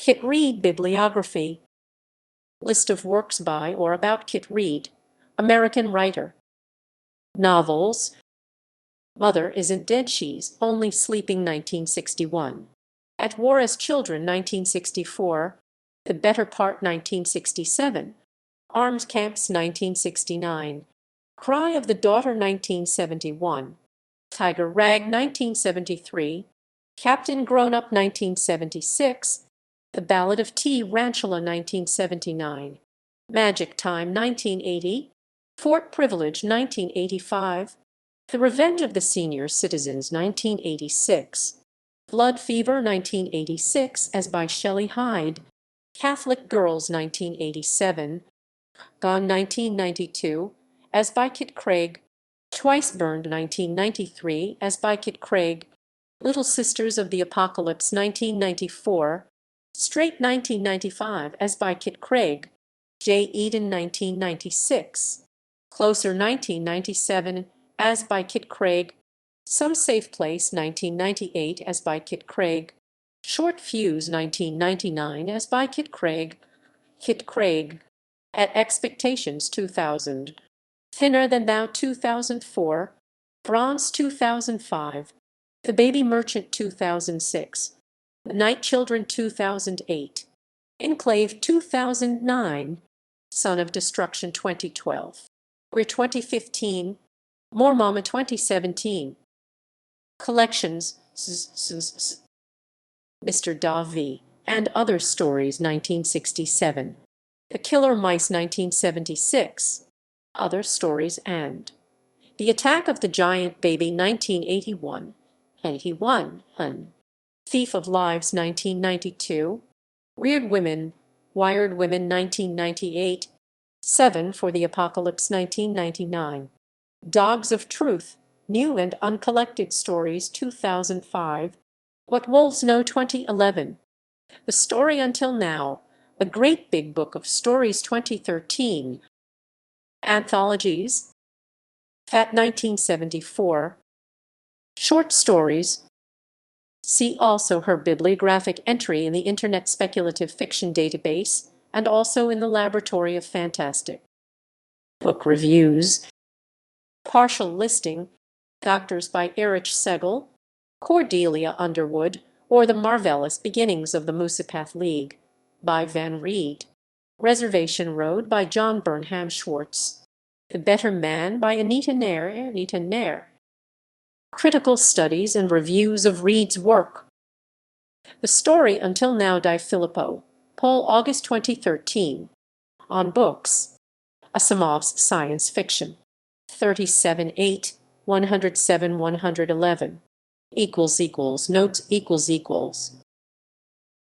Kit Reed Bibliography. List of works by or about Kit Reed, American writer. Novels. Mother Isn't Dead, She's Only Sleeping, 1961. At War as Children, 1964. The Better Part, 1967. Armed Camps, 1969. Cry of the Daughter, 1971. Tiger Rag, 1973. Captain Grown Up, 1976. The Ballad of T. Ranchula, 1979. Magic Time, 1980. Fort Privilege, 1985. The Revenge of the Senior Citizens, 1986. Blood Fever, 1986, as by Shelley Hyde. Catholic Girls, 1987. Gone, 1992, as by Kit Craig. Twice Burned, 1993, as by Kit Craig. Little Sisters of the Apocalypse, 1994. Straight, 1995, as by Kit Craig. J. Eden, 1996. Closer, 1997, as by Kit Craig. Some Safe Place, 1998, as by Kit Craig. Short Fuse, 1999, as by Kit Craig. Kit Craig. At Expectations, 2000. Thinner Than Thou, 2004. Bronze, 2005. The Baby Merchant, 2006. The Night Children, 2008. Enclave, 2009. Son of Destruction, 2012. We're 2015. More Mama, 2017. Collections. Mr. Davy and Other Stories, 1967. The Killer Mice, 1976. Other Stories and The Attack of the Giant Baby, 1981. 81. Thief of Lives, 1992. Weird Women, Wired Women, 1998. 7 for the Apocalypse, 1999. Dogs of Truth, New and Uncollected Stories, 2005. What Wolves Know, 2011. The Story Until Now, A Great Big Book of Stories, 2013. Anthologies. Fat, 1974. Short Stories. See also her bibliographic entry in the Internet Speculative Fiction Database and also in the Laboratory of Fantastic Book Reviews. Partial listing. Doctors by Erich Segel, Cordelia Underwood, or The Marvelous Beginnings of the Moosepath League by Van Reed. Reservation Road by John Burnham Schwartz. The Better Man by Anita Nair. Critical studies and reviews of Reed's work. The Story Until Now, Di Filippo, Paul, August 2013. On Books. Asimov's Science Fiction. 37.8, 107, 111. Notes.